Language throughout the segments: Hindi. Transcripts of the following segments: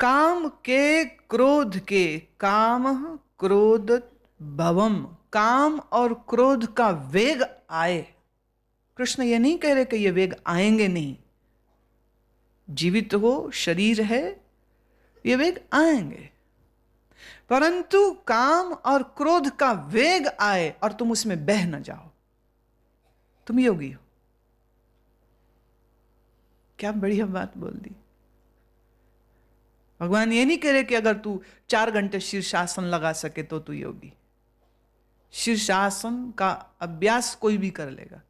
काम के क्रोध के, काम क्रोध भवम, काम और क्रोध का वेग आए। कृष्ण ये नहीं कह रहे कि ये वेग आएंगे नहीं, जीवित हो, शरीर है, ये वेग आएंगे, परंतु काम और क्रोध का वेग आए और तुम उसमें बह न जाओ। तुम योगी हो। क्या बढ़िया बात बोल दी। भगवान ये नहीं कह रहे कि अगर तू 4 घंटे शीर्षासन लगा सके तो तू योगी। शीर्षासन का अभ्यास कोई भी कर लेगा।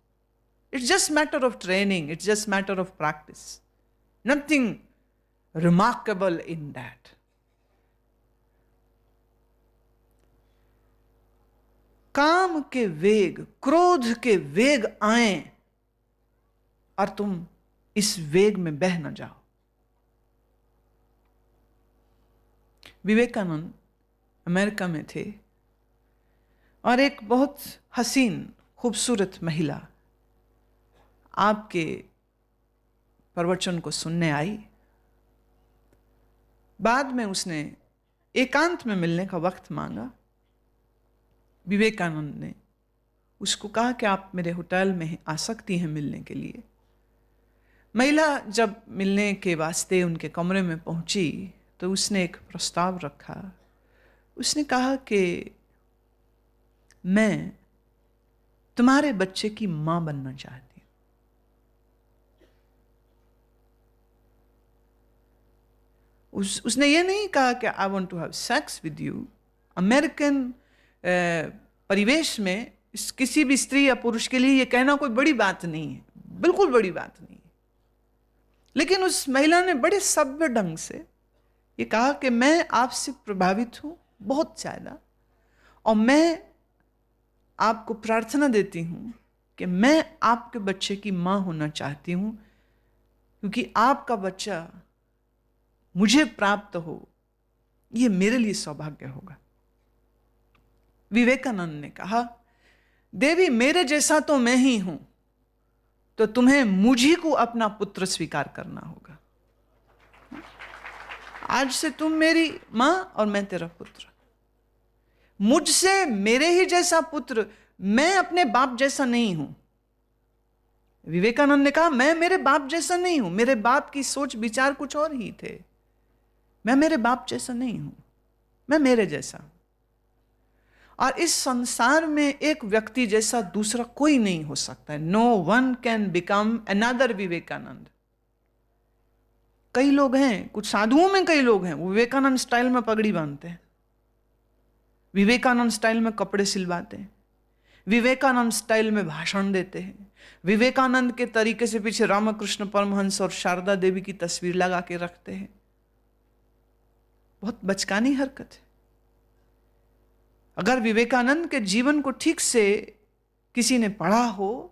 It's just matter of training, it's just matter of practice, nothing remarkable in that. काम के वेग, क्रोध के वेग आए और तुम इस वेग में बह न जाओ। विवेकानंद अमेरिका में थे और एक बहुत हसीन खूबसूरत महिला आपके प्रवचन को सुनने आई। बाद में उसने एकांत में मिलने का वक्त मांगा। विवेकानंद ने उसको कहा कि आप मेरे होटल में आ सकती हैं मिलने के लिए। महिला जब मिलने के वास्ते उनके कमरे में पहुंची तो उसने एक प्रस्ताव रखा। उसने कहा कि मैं तुम्हारे बच्चे की मां बनना चाहती हूं। उसने ये नहीं कहा कि I want to have sex with you. American परिवेश में किसी भी स्त्री या पुरुष के लिए यह कहना कोई बड़ी बात नहीं है, बिल्कुल बड़ी बात नहीं है। लेकिन उस महिला ने बड़े सभ्य ढंग से ये कहा कि मैं आपसे प्रभावित हूं बहुत ज्यादा, और मैं आपको प्रार्थना देती हूं कि मैं आपके बच्चे की मां होना चाहती हूं, क्योंकि आपका बच्चा मुझे प्राप्त हो यह मेरे लिए सौभाग्य होगा। विवेकानंद ने कहा, देवी मेरे जैसा तो मैं ही हूं, तो तुम्हें मुझी को अपना पुत्र स्वीकार करना होगा। आज से तुम मेरी मां और मैं तेरा पुत्र। मुझसे मेरे ही जैसा पुत्र, मैं अपने बाप जैसा नहीं हूं। विवेकानंद ने कहा, मैं मेरे बाप जैसा नहीं हूं, मेरे बाप की सोच विचार कुछ और ही थे। मैं मेरे बाप जैसा नहीं हूं, मैं मेरे जैसा हूं। और इस संसार में एक व्यक्ति जैसा दूसरा कोई नहीं हो सकता है। No one can become another Vivekananda. कई लोग हैं, कुछ साधुओं में कई लोग हैं, वो विवेकानंद स्टाइल में पगड़ी बांधते हैं, विवेकानंद स्टाइल में कपड़े सिलवाते हैं, विवेकानंद स्टाइल में भाषण देते हैं, विवेकानंद के तरीके से पीछे रामकृष्ण परमहंस और शारदा देवी की तस्वीर लगा के रखते हैं। बहुत बचकानी हरकत है। अगर विवेकानंद के जीवन को ठीक से किसी ने पढ़ा हो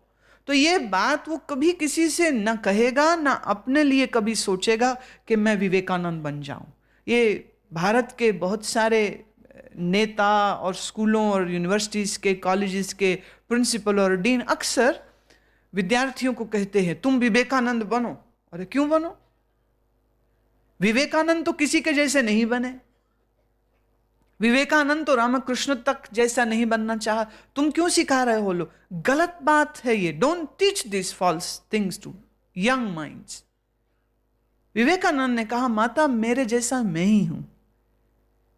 तो यह बात वो कभी किसी से न कहेगा, ना अपने लिए कभी सोचेगा कि मैं विवेकानंद बन जाऊं। ये भारत के बहुत सारे नेता और स्कूलों और यूनिवर्सिटीज के, कॉलेजेस के प्रिंसिपल और डीन अक्सर विद्यार्थियों को कहते हैं तुम विवेकानंद बनो। अरे क्यों बनो? विवेकानंद तो किसी के जैसे नहीं बने, विवेकानंद तो रामकृष्ण तक जैसा नहीं बनना चाहा, तुम क्यों सिखा रहे हो लोग? गलत बात है ये। Don't teach this false things to young minds. Vivekananda ने कहा, माता मेरे जैसा मैं ही हूं,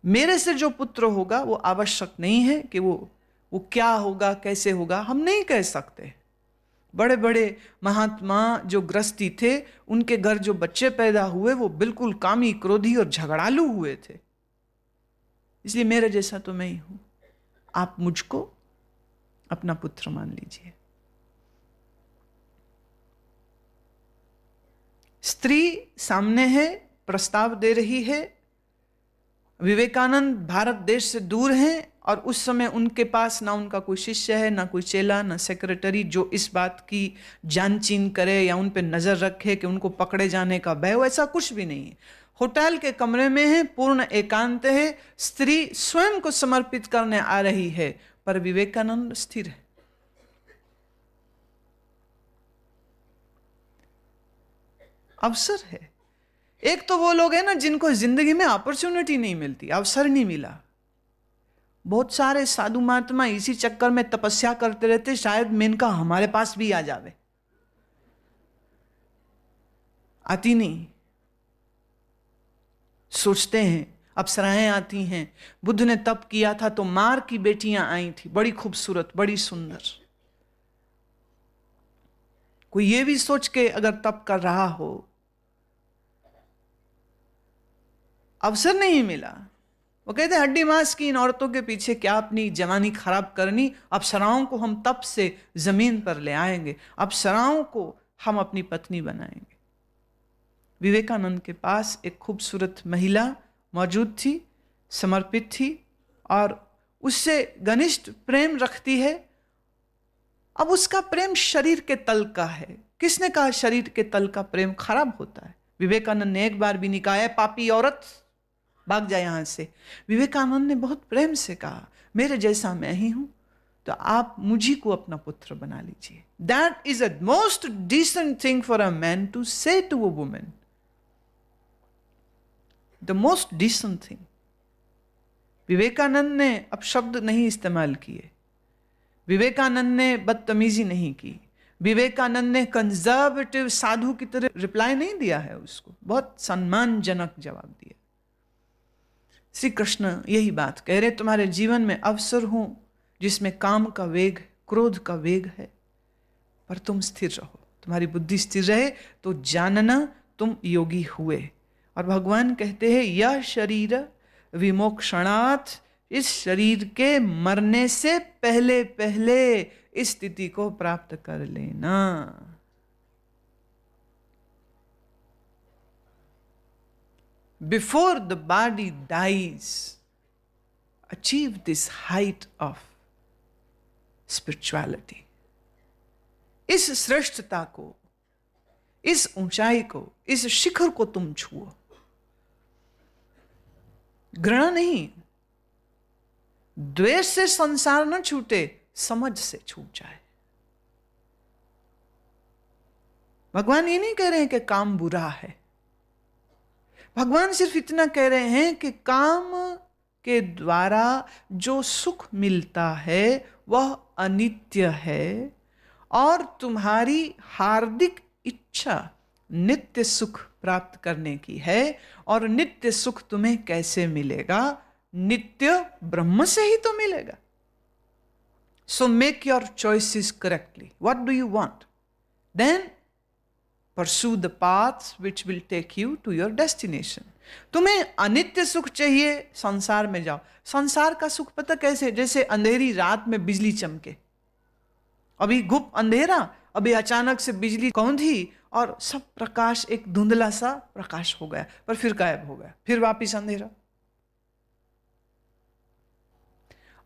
मेरे से जो पुत्र होगा वो आवश्यक नहीं है कि वो क्या होगा, कैसे होगा, हम नहीं कह सकते। बड़े बड़े महात्मा जो गृहस्थी थे, उनके घर जो बच्चे पैदा हुए वो बिल्कुल कामी, क्रोधी और झगड़ालू हुए थे। इसलिए मेरे जैसा तो मैं ही हूं, आप मुझको अपना पुत्र मान लीजिए। स्त्री सामने है, प्रस्ताव दे रही है। विवेकानंद भारत देश से दूर हैं और उस समय उनके पास ना उनका कोई शिष्य है, ना कोई चेला, ना सेक्रेटरी जो इस बात की जानचीन करे या उन पर नजर रखे कि उनको पकड़े जाने का भय हो। ऐसा कुछ भी नहीं है। होटल के कमरे में है, पूर्ण एकांत है, स्त्री स्वयं को समर्पित करने आ रही है, पर विवेकानंद स्थिर है। अवसर है एक तो वो लोग हैं ना जिनको जिंदगी में अपॉर्चुनिटी नहीं मिलती, अवसर नहीं मिला। बहुत सारे साधु महात्मा इसी चक्कर में तपस्या करते रहते, शायद मेनका हमारे पास भी आ जावे, आती नहीं। सोचते हैं अप्सराएं आती हैं। बुद्ध ने तप किया था तो मार की बेटियां आई थी, बड़ी खूबसूरत, बड़ी सुंदर। कोई ये भी सोच के अगर तप कर रहा हो, अवसर नहीं मिला। वो कहते हड्डी मांस की इन औरतों के पीछे क्या अपनी जवानी खराब करनी, अप्सराओं को हम तप से जमीन पर ले आएंगे, अप्सराओं को हम अपनी पत्नी बनाएंगे। विवेकानंद के पास एक खूबसूरत महिला मौजूद थी, समर्पित थी और उससे घनिष्ठ प्रेम रखती है। अब उसका प्रेम शरीर के तल का है। किसने कहा शरीर के तल का प्रेम खराब होता है? विवेकानंद ने एक बार भी नहीं कहा पापी औरत भाग जाए यहां से। विवेकानंद ने बहुत प्रेम से कहा मेरे जैसा मैं ही हूं, तो आप मुझी को अपना पुत्र बना लीजिए। That is a most decent thing for a man to say to a woman, the most decent thing. Vivekananda ने अपशब्द नहीं इस्तेमाल किए, विवेकानंद ने बदतमीजी नहीं की, विवेकानंद ने कंजर्वेटिव साधु की तरह रिप्लाई नहीं दिया है उसको, बहुत सम्मानजनक जवाब दिया। श्री कृष्ण यही बात कह रहे, तुम्हारे जीवन में अवसर हो जिसमें काम का वेग, क्रोध का वेग है, पर तुम स्थिर रहो, तुम्हारी बुद्धि स्थिर रहे तो जानना तुम योगी हुए। और भगवान कहते हैं यह शरीर विमोक्षणात्, इस शरीर के मरने से पहले पहले इस स्थिति को प्राप्त कर लेना। Before the body dies, achieve this height of spirituality. इस श्रेष्ठता को, इस ऊंचाई को, इस शिखर को तुम छुओ। घृणा नहीं, द्वेष से संसार न छूटे, समझ से छूट जाए। भगवान ये नहीं कह रहे हैं कि काम बुरा है, भगवान सिर्फ इतना कह रहे हैं कि काम के द्वारा जो सुख मिलता है वह अनित्य है और तुम्हारी हार्दिक इच्छा नित्य सुख प्राप्त करने की है। और नित्य सुख तुम्हें कैसे मिलेगा? नित्य ब्रह्म से ही तो मिलेगा। So make your choices correctly. What do you want? Then pursue the paths which will take you to your destination. तुम्हें अनित्य सुख चाहिए, संसार में जाओ। संसार का सुख पता कैसे? जैसे अंधेरी रात में बिजली चमके, अभी गुप अंधेरा, अभी अचानक से बिजली कौंधी और सब प्रकाश एक धुंधला सा प्रकाश हो गया, पर फिर गायब हो गया, फिर वापिस अंधेरा।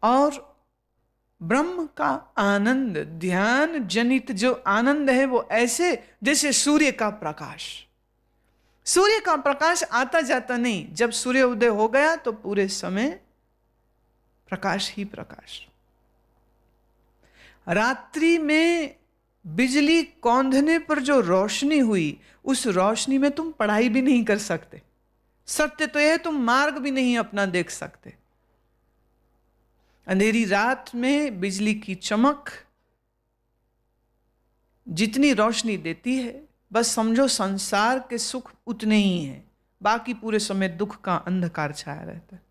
और ब्रह्म का आनंद, ध्यान जनित जो आनंद है वो ऐसे जैसे सूर्य का प्रकाश। सूर्य का प्रकाश आता जाता नहीं, जब सूर्य उदय हो गया तो पूरे समय प्रकाश ही प्रकाश। रात्रि में बिजली कौंधने पर जो रोशनी हुई, उस रोशनी में तुम पढ़ाई भी नहीं कर सकते। सत्य तो यह तुम मार्ग भी नहीं अपना देख सकते। अंधेरी रात में बिजली की चमक जितनी रोशनी देती है, बस समझो संसार के सुख उतने ही हैं, बाकी पूरे समय दुख का अंधकार छाया रहता है।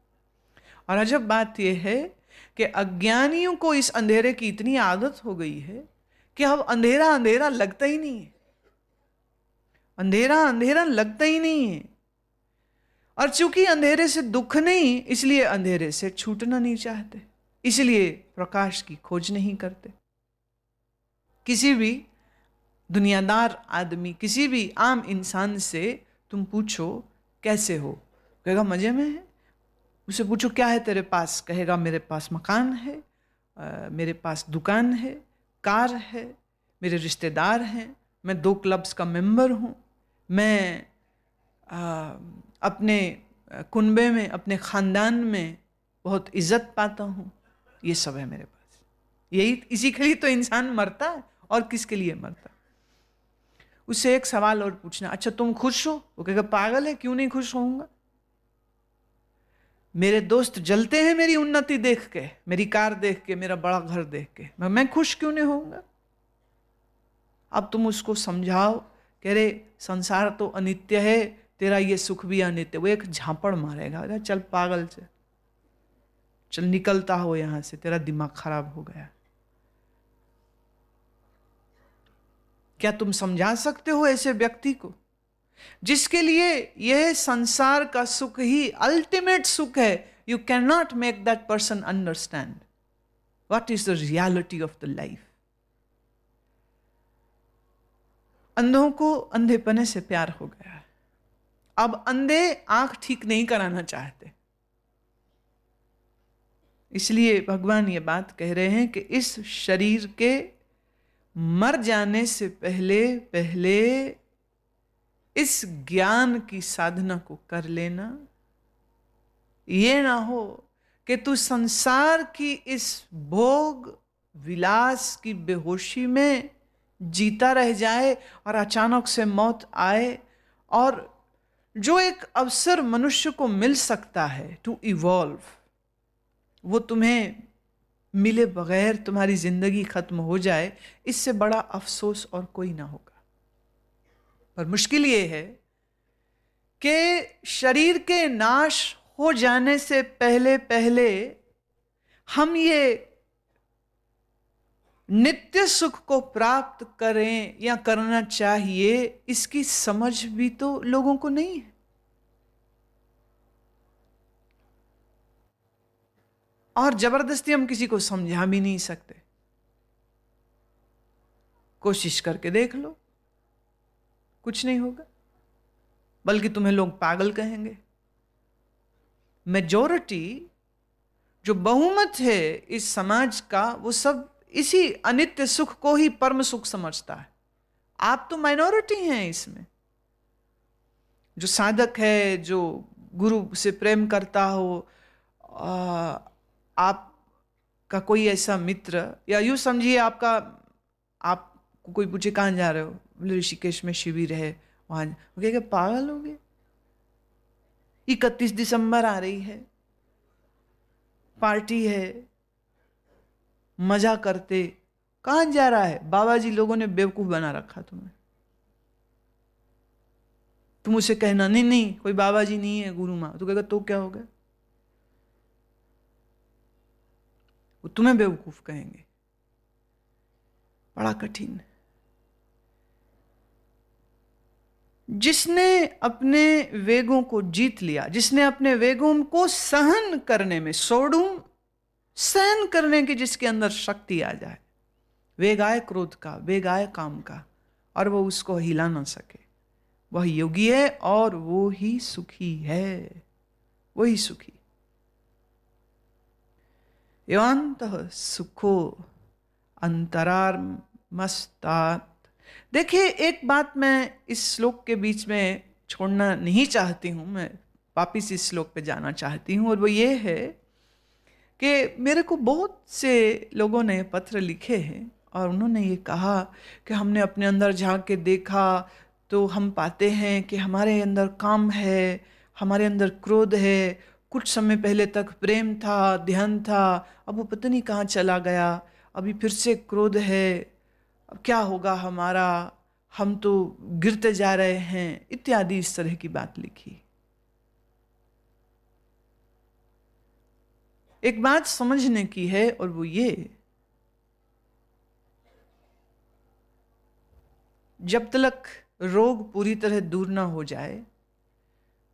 और अजब बात यह है कि अज्ञानियों को इस अंधेरे की इतनी आदत हो गई है कि अब अंधेरा अंधेरा लगता ही नहीं है, अंधेरा अंधेरा लगता ही नहीं है। और चूंकि अंधेरे से दुख नहीं, इसलिए अंधेरे से छूटना नहीं चाहते, इसलिए प्रकाश की खोज नहीं करते। किसी भी दुनियादार आदमी, किसी भी आम इंसान से तुम पूछो कैसे हो, कहेगा मजे में है। उसे पूछो क्या है तेरे पास, कहेगा मेरे पास मकान है, मेरे पास दुकान है, कार है, मेरे रिश्तेदार हैं, मैं 2 क्लब्स का मेंबर हूँ, मैं अपने कुनबे में, अपने ख़ानदान में बहुत इज्जत पाता हूँ, ये सब है मेरे पास। यही, इसी के लिए तो इंसान मरता है, और किसके लिए मरता? उससे एक सवाल और पूछना, अच्छा तुम खुश हो? वो कहेगा पागल है, क्यों नहीं खुश होऊंगा? मेरे दोस्त जलते हैं मेरी उन्नति देख के, मेरी कार देख के, मेरा बड़ा घर देख के, मैं खुश क्यों नहीं होऊंगा? अब तुम उसको समझाओ, कह रहे संसार तो अनित्य है, तेरा ये सुख भी अनित्य। वो एक झापड़ मारेगा, अरे चल पागल से, चल निकलता हो यहां से, तेरा दिमाग खराब हो गया। क्या तुम समझा सकते हो ऐसे व्यक्ति को, जिसके लिए यह संसार का सुख ही अल्टीमेट सुख है? You can not make that person understand what is the reality of the life. अंधों को अंधेपने से प्यार हो गया है। अब अंधे आंख ठीक नहीं कराना चाहते, इसलिए भगवान ये बात कह रहे हैं कि इस शरीर के मर जाने से पहले पहले इस ज्ञान की साधना को कर लेना। ये ना हो कि तू संसार की इस भोग विलास की बेहोशी में जीता रह जाए और अचानक से मौत आए, और जो एक अवसर मनुष्य को मिल सकता है टू इवॉल्व, वो तुम्हें मिले बगैर तुम्हारी जिंदगी खत्म हो जाए, इससे बड़ा अफसोस और कोई ना होगा। पर मुश्किल ये है कि शरीर के नाश हो जाने से पहले पहले हम ये नित्य सुख को प्राप्त करें या करना चाहिए, इसकी समझ भी तो लोगों को नहीं है। और जबरदस्ती हम किसी को समझा भी नहीं सकते। कोशिश करके देख लो, कुछ नहीं होगा, बल्कि तुम्हें लोग पागल कहेंगे। मेजॉरिटी, जो बहुमत है इस समाज का, वो सब इसी अनित्य सुख को ही परम सुख समझता है। आप तो माइनॉरिटी हैं इसमें। जो साधक है, जो गुरु से प्रेम करता हो, आपका कोई ऐसा मित्र, या यूं समझिए आप कोई पूछे कहाँ जा रहे हो, बोले ऋषिकेश में शिविर है, वहां। वो कहेगा पागल हो गए, 31 दिसंबर आ रही है, पार्टी है, मजा करते, कहां जा रहा है? बाबा जी लोगों ने बेवकूफ बना रखा तुम्हें। तुम उसे कहना नहीं नहीं कोई बाबा जी नहीं है, गुरु मां, तो कहेगा तो क्या हो गया? वो तुम्हें बेवकूफ कहेंगे। बड़ा कठिन। जिसने अपने वेगों को जीत लिया, जिसने अपने वेगों को सहन करने में, सोडूम सहन करने की जिसके अंदर शक्ति आ जाए, वेग आए क्रोध का, वेग आए काम का, और वो उसको हिला ना सके, वह योगी है और वो ही सुखी है, वही सुखी। एवंतः सुखो अंतरार्मस्तात्। देखिए, एक बात मैं इस श्लोक के बीच में छोड़ना नहीं चाहती हूं, मैं वापिस इस श्लोक पे जाना चाहती हूं, और वो ये है कि मेरे को बहुत से लोगों ने पत्र लिखे हैं और उन्होंने ये कहा कि हमने अपने अंदर झांक के देखा तो हम पाते हैं कि हमारे अंदर काम है, हमारे अंदर क्रोध है, कुछ समय पहले तक प्रेम था, ध्यान था, अब वो पता नहीं कहाँ चला गया, अभी फिर से क्रोध है, अब क्या होगा हमारा, हम तो गिरते जा रहे हैं, इत्यादि इस तरह की बात लिखी। एक बात समझने की है, और वो ये, जब तक रोग पूरी तरह दूर ना हो जाए,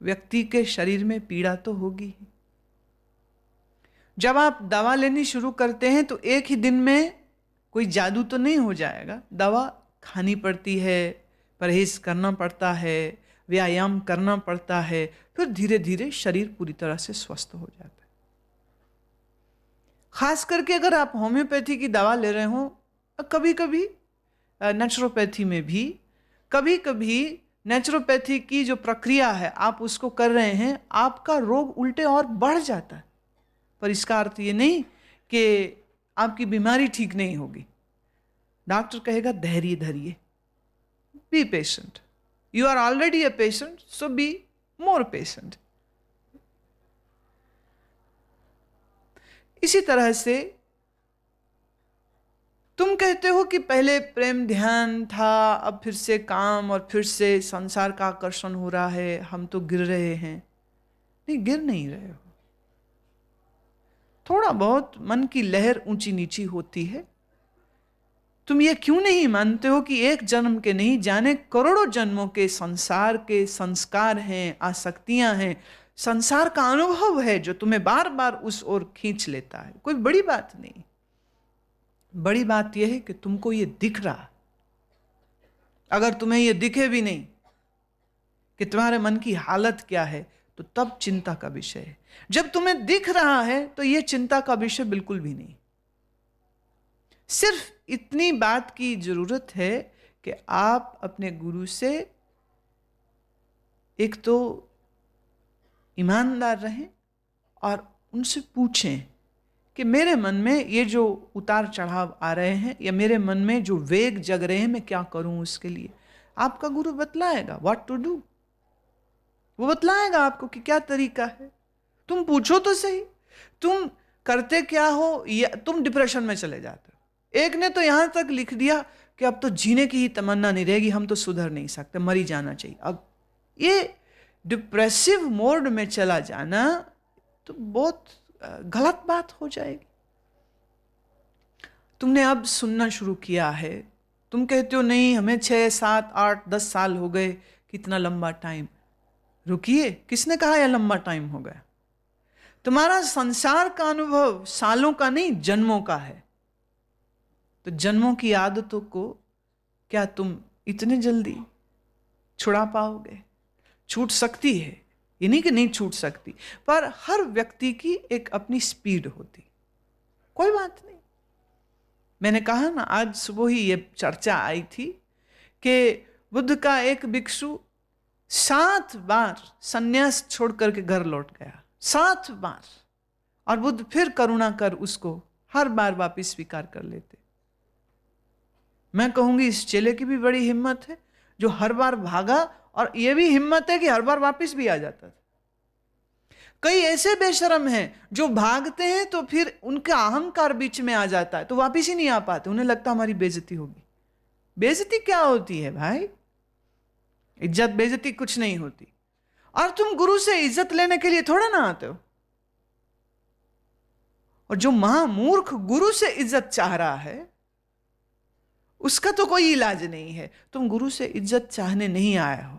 व्यक्ति के शरीर में पीड़ा तो होगी। जब आप दवा लेनी शुरू करते हैं तो एक ही दिन में कोई जादू तो नहीं हो जाएगा। दवा खानी पड़ती है, परहेज करना पड़ता है, व्यायाम करना पड़ता है, फिर धीरे धीरे शरीर पूरी तरह से स्वस्थ हो जाता है। खास करके अगर आप होम्योपैथी की दवा ले रहे हो, कभी कभी नेचुरोपैथी में भी, कभी कभी नेचुरोपैथी की जो प्रक्रिया है आप उसको कर रहे हैं, आपका रोग उल्टे और बढ़ जाता है। पर इसका अर्थ ये नहीं कि आपकी बीमारी ठीक नहीं होगी। डॉक्टर कहेगा धैर्य धरिए, be patient. You are already a patient, so be more patient. इसी तरह से तुम कहते हो कि पहले प्रेम ध्यान था, अब फिर से काम और फिर से संसार का आकर्षण हो रहा है, हम तो गिर रहे हैं. नहीं, गिर नहीं रहे हो. थोड़ा बहुत मन की लहर ऊंची नीची होती है. तुम ये क्यों नहीं मानते हो कि एक जन्म के नहीं जाने करोड़ों जन्मों के संसार के संस्कार हैं, आसक्तियां हैं, संसार का अनुभव है जो तुम्हें बार बार उस ओर खींच लेता है. कोई बड़ी बात नहीं. बड़ी बात यह है कि तुमको ये दिख रहा. अगर तुम्हें ये दिखे भी नहीं कि तुम्हारे मन की हालत क्या है, तो तब चिंता का विषय है. जब तुम्हें दिख रहा है तो यह चिंता का विषय बिल्कुल भी नहीं. सिर्फ इतनी बात की जरूरत है कि आप अपने गुरु से एक तो ईमानदार रहें और उनसे पूछें कि मेरे मन में ये जो उतार चढ़ाव आ रहे हैं या मेरे मन में जो वेग जग रहे हैं, मैं क्या करूं उसके लिए. आपका गुरु बतलाएगा व्हाट टू डू. वो बतलाएगा आपको कि क्या तरीका है. तुम पूछो तो सही, तुम करते क्या हो, या तुम डिप्रेशन में चले जाते हो. एक ने तो यहां तक लिख दिया कि अब तो जीने की ही तमन्ना नहीं रहेगी, हम तो सुधर नहीं सकते, मरी जाना चाहिए. अब ये डिप्रेसिव मोड में चला जाना तो बहुत गलत बात हो जाएगी. तुमने अब सुनना शुरू किया है. तुम कहते हो नहीं, हमें 6, 7, 8, 10 साल हो गए, कितना लंबा टाइम. रुकिए, किसने कहा यह लंबा टाइम हो गया. तुम्हारा संसार का अनुभव सालों का नहीं, जन्मों का है. तो जन्मों की आदतों को क्या तुम इतने जल्दी छुड़ा पाओगे. छूट सकती है, ये नहीं कि नहीं छूट सकती, पर हर व्यक्ति की एक अपनी स्पीड होती. कोई बात नहीं. मैंने कहा ना, आज सुबह ही ये चर्चा आई थी कि बुद्ध का एक भिक्षु 7 बार सन्यास छोड़ करके घर लौट गया. 7 बार. और बुद्ध फिर करुणा कर उसको हर बार वापिस स्वीकार कर लेते. मैं कहूंगी इस चेले की भी बड़ी हिम्मत है जो हर बार भागा, और यह भी हिम्मत है कि हर बार वापिस भी आ जाता था. कई ऐसे बेशरम हैं जो भागते हैं तो फिर उनका अहंकार बीच में आ जाता है तो वापिस ही नहीं आ पाते. उन्हें लगता हमारी बेइज्जती होगी. बेइज्जती क्या होती है भाई? इज्जत बेइज्जती कुछ नहीं होती. और तुम गुरु से इज्जत लेने के लिए थोड़ा ना आते हो. और जो महामूर्ख गुरु से इज्जत चाह रहा है उसका तो कोई इलाज नहीं है. तुम गुरु से इज्जत चाहने नहीं आए हो.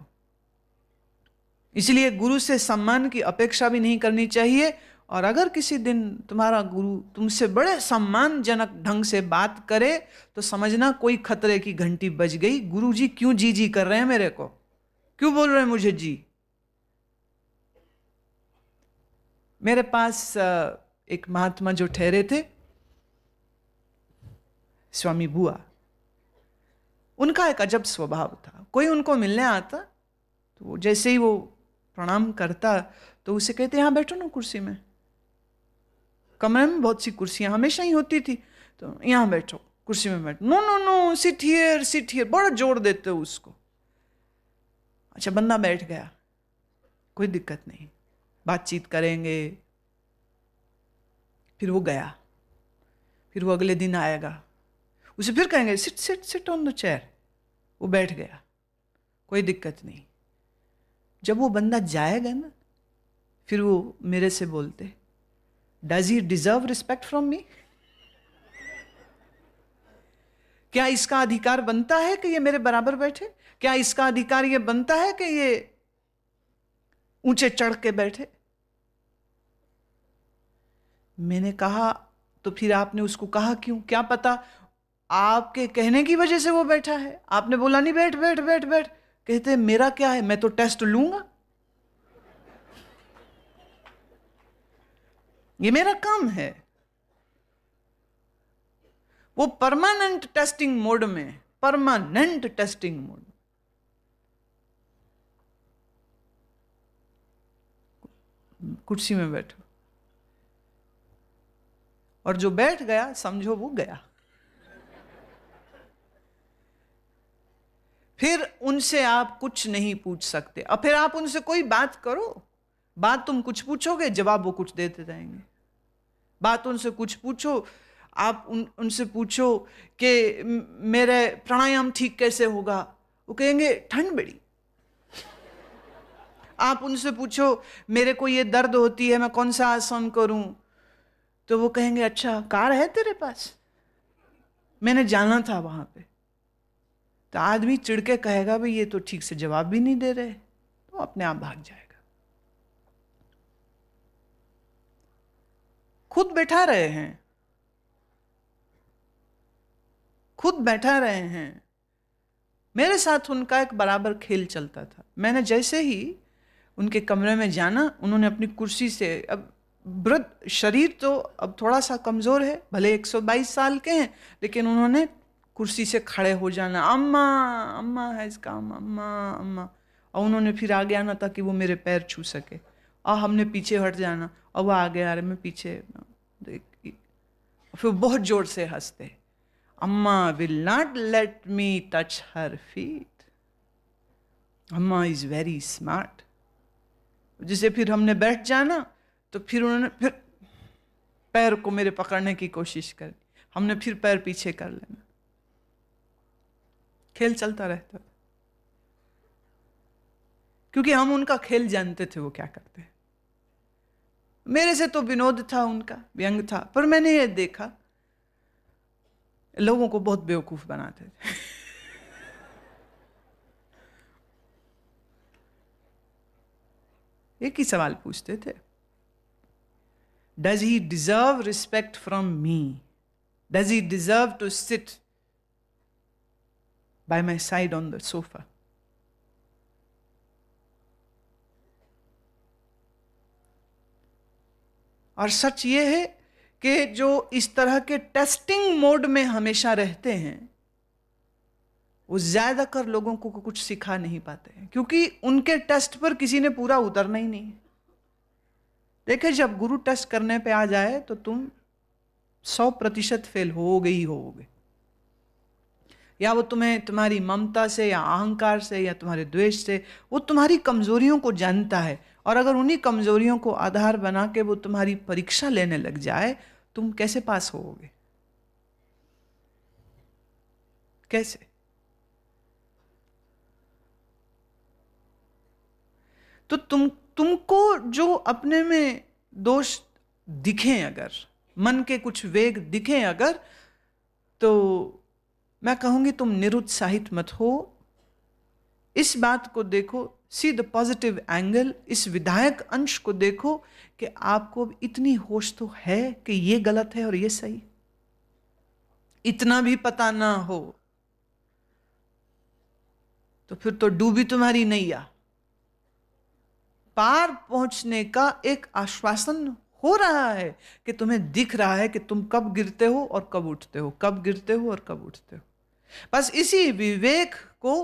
इसलिए गुरु से सम्मान की अपेक्षा भी नहीं करनी चाहिए. और अगर किसी दिन तुम्हारा गुरु तुमसे बड़े सम्मानजनक ढंग से बात करे तो समझना कोई खतरे की घंटी बज गई. गुरु जी क्यों जी जी कर रहे हैं मेरे को, क्यों बोल रहे हैं मुझे जी. मेरे पास एक महात्मा जो ठहरे थे, स्वामी बुआ. उनका एक अजब स्वभाव था. कोई उनको मिलने आता तो जैसे ही वो प्रणाम करता तो उसे कहते यहां बैठो ना कुर्सी में. कमरे में बहुत सी कुर्सियां हमेशा ही होती थी, तो यहां बैठो, कुर्सी में बैठो. No no no, sit here sit here. बड़ा जोर देते हो उसको. अच्छा, बंदा बैठ गया, कोई दिक्कत नहीं, बातचीत करेंगे. फिर वो गया. फिर वो अगले दिन आएगा, उसे फिर कहेंगे sit sit sit on the chair. वो बैठ गया, कोई दिक्कत नहीं. जब वो बंदा जाएगा ना, फिर वो मेरे से बोलते, does he deserve respect from मी. क्या इसका अधिकार बनता है कि ये मेरे बराबर बैठे? क्या इसका अधिकार ये बनता है कि ये ऊंचे चढ़ के बैठे? मैंने कहा तो फिर आपने उसको कहा क्यों? क्या पता आपके कहने की वजह से वो बैठा है. आपने बोला नहीं बैठ बैठ बैठ बैठ. कहते मेरा क्या है, मैं तो टेस्ट लूंगा, ये मेरा काम है. वो परमानेंट टेस्टिंग मोड में, परमानेंट टेस्टिंग मोड. कुर्सी में बैठो, और जो बैठ गया समझो वो गया. फिर उनसे आप कुछ नहीं पूछ सकते। और फिर आप उनसे कोई बात करो, बात तुम कुछ पूछोगे, जवाब वो कुछ देते जाएंगे। बात उनसे कुछ पूछो, आप उनसे पूछो कि मेरे प्राणायाम ठीक कैसे होगा, वो कहेंगे ठंड बड़ी। आप उनसे पूछो मेरे को ये दर्द होती है, मैं कौन सा आसन करूं, तो वो कहेंगे अच्छा कार है तेरे पास, मैंने जाना था वहां पे। तो आदमी चिढ़ के कहेगा भाई ये तो ठीक से जवाब भी नहीं दे रहे, तो अपने आप भाग जाएगा। खुद बैठा रहे हैं, खुद बैठा रहे हैं। मेरे साथ उनका एक बराबर खेल चलता था। मैंने जैसे ही उनके कमरे में जाना, उन्होंने अपनी कुर्सी से, अब वृद्ध शरीर तो अब थोड़ा सा कमजोर है, भले 122 साल के हैं, लेकिन उन्होंने कुर्सी से खड़े हो जाना, अम्मा अम्मा हैज कम, अम्मा अम्मा। और उन्होंने फिर आगे आना ताकि वो मेरे पैर छू सके, और हमने पीछे हट जाना, और वो आगे आ रहे, मैं पीछे। फिर बहुत जोर से हंसते, अम्मा will not let me touch her feet, अम्मा इज वेरी स्मार्ट। जिसे फिर हमने बैठ जाना, तो फिर उन्होंने फिर पैर को मेरे पकड़ने की कोशिश करी, हमने फिर पैर पीछे कर लेना। खेल चलता रहता था, क्योंकि हम उनका खेल जानते थे वो क्या करते हैं। मेरे से तो विनोद था, उनका व्यंग था, पर मैंने ये देखा लोगों को बहुत बेवकूफ बनाते थे। एक ही सवाल पूछते थे, does he deserve respect from me, does he deserve to sit by my side on the sofa. और सच ये है कि जो इस तरह के टेस्टिंग मोड में हमेशा रहते हैं, वो ज्यादातर लोगों को कुछ सिखा नहीं पाते हैं, क्योंकि उनके टेस्ट पर किसी ने पूरा उतरना ही नहीं है। देखिए, जब गुरु टेस्ट करने पे आ जाए तो तुम 100% फेल होगे ही होगे। या वो तुम्हें तुम्हारी ममता से या अहंकार से या तुम्हारे द्वेष से, वो तुम्हारी कमजोरियों को जानता है, और अगर उन्हीं कमजोरियों को आधार बना के वो तुम्हारी परीक्षा लेने लग जाए, तुम कैसे पास होगे? कैसे? तो तुमको जो अपने में दोष दिखें, अगर मन के कुछ वेग दिखें अगर, तो मैं कहूंगी तुम निरुत्साहित मत हो। इस बात को देखो, सी द पॉजिटिव एंगल, इस विधायक अंश को देखो कि आपको इतनी होश तो है कि ये गलत है और ये सही। इतना भी पता ना हो तो फिर तो डूबी तुम्हारी नैया। पार पहुंचने का एक आश्वासन हो रहा है कि तुम्हें दिख रहा है कि तुम कब गिरते हो और कब उठते हो, कब गिरते हो और कब उठते हो। बस इसी विवेक को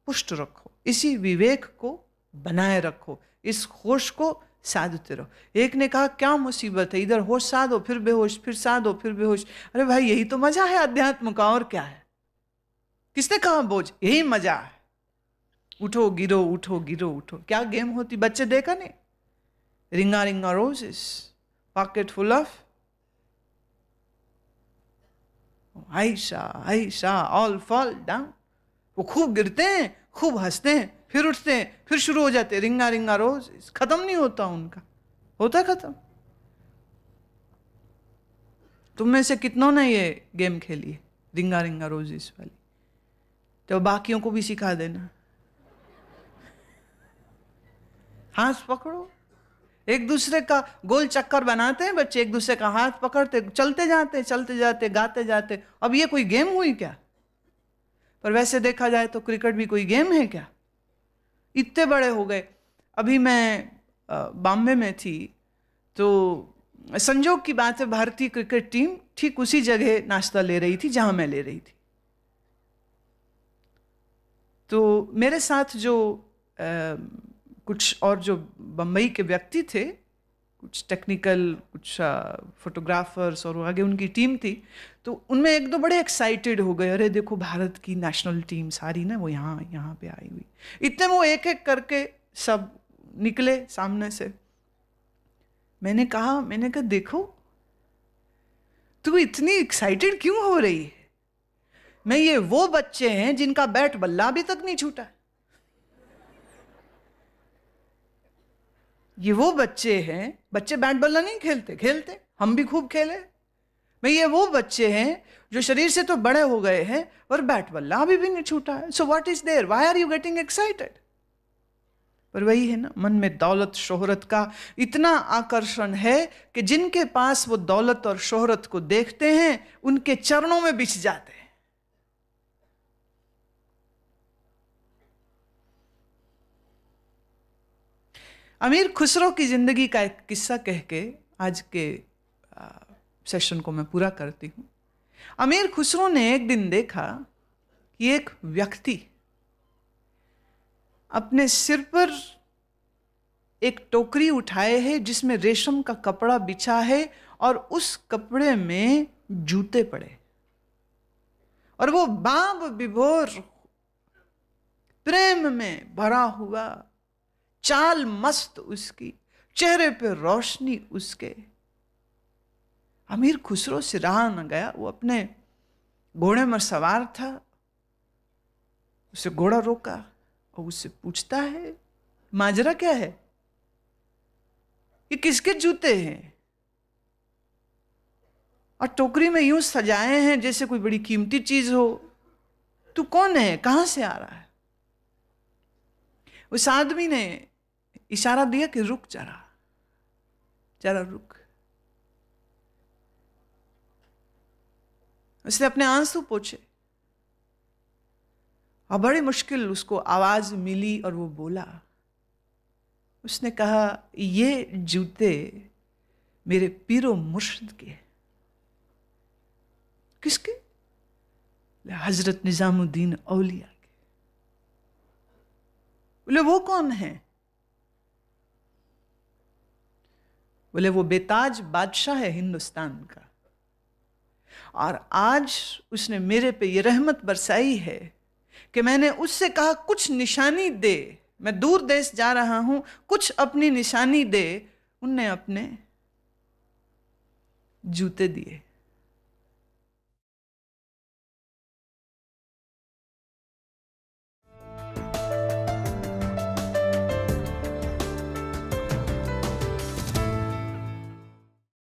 पुष्ट रखो, इसी विवेक को बनाए रखो, इस होश को साधते रहो। एक ने कहा क्या मुसीबत है, इधर होश साधो फिर बेहोश, फिर साधो फिर बेहोश। अरे भाई, यही तो मजा है अध्यात्म का, और क्या है? किसने कहा बोझ? यही मजा है। उठो गिरो, उठो गिरो, उठो। क्या गेम होती, बच्चे देखा नहीं? रिंगा रिंगा roses, pocket full of Ayesha Ayesha, all fall down. वो खूब गिरते हैं, खूब हंसते हैं, फिर उठते हैं, फिर शुरू हो जाते हैं। रिंगा रिंगा रोज खत्म नहीं होता उनका, होता खत्म। तुम में से कितनों ने ये गेम खेली है, रिंगा रिंगा रोजेस वाली? तो बाकियों को भी सिखा देना। हाथ पकड़ो, एक दूसरे का गोल चक्कर बनाते हैं बच्चे, एक दूसरे का हाथ पकड़ते चलते जाते गाते जाते। अब ये कोई गेम हुई क्या? पर वैसे देखा जाए तो क्रिकेट भी कोई गेम है क्या? इतने बड़े हो गए। अभी मैं बॉम्बे में थी, तो संजोग की बात है, भारतीय क्रिकेट टीम ठीक उसी जगह नाश्ता ले रही थी जहां मैं ले रही थी। तो मेरे साथ जो कुछ और जो बम्बई के व्यक्ति थे, कुछ टेक्निकल, कुछ फोटोग्राफर्स और आगे उनकी टीम थी, तो उनमें एक दो बड़े एक्साइटेड हो गए, अरे देखो भारत की नेशनल टीम सारी ना वो यहाँ पे आई हुई। इतने वो एक एक करके सब निकले सामने से। मैंने कहा देखो तू इतनी एक्साइटेड क्यों हो रही है? मैं ये वो बच्चे हैं जिनका बैट बल्ला अभी तक नहीं छूटा। ये वो बच्चे हैं, बच्चे बैट बल्ला नहीं खेलते, हम भी खूब खेले। मैं ये वो बच्चे हैं जो शरीर से तो बड़े हो गए हैं और बैट बल्ला अभी भी नहीं छूटा है। So what is there, why are you getting excited? पर वही है ना, मन में दौलत शोहरत का इतना आकर्षण है कि जिनके पास वो दौलत और शोहरत को देखते हैं उनके चरणों में बिछ जाते हैं। अमीर खुसरो की जिंदगी का एक किस्सा कह के आज के सेशन को मैं पूरा करती हूं। अमीर खुसरो ने एक दिन देखा कि एक व्यक्ति अपने सिर पर एक टोकरी उठाए है जिसमें रेशम का कपड़ा बिछा है और उस कपड़े में जूते पड़े, और वो बाब विभोर प्रेम में भरा हुआ, चाल मस्त उसकी, चेहरे पे रोशनी उसके। अमीर खुसरो से रहा न गया, वो अपने घोड़े में सवार था, उसे घोड़ा रोका और उससे पूछता है माजरा क्या है, ये किसके जूते हैं और टोकरी में यूं सजाए हैं जैसे कोई बड़ी कीमती चीज हो, तू कौन है, कहां से आ रहा है? उस आदमी ने इशारा दिया कि रुक जरा रुक। उसने अपने आंसू पोंछे और बड़ी मुश्किल उसको आवाज मिली और वो बोला, उसने कहा ये जूते मेरे पीरो मुर्शिद के। किसके? हजरत निजामुद्दीन औलिया के। बोले वो कौन है? बोले वो बेताज बादशाह है हिंदुस्तान का, और आज उसने मेरे पे ये रहमत बरसाई है कि मैंने उससे कहा कुछ निशानी दे, मैं दूर देश जा रहा हूं, कुछ अपनी निशानी दे। उनने अपने जूते दिए।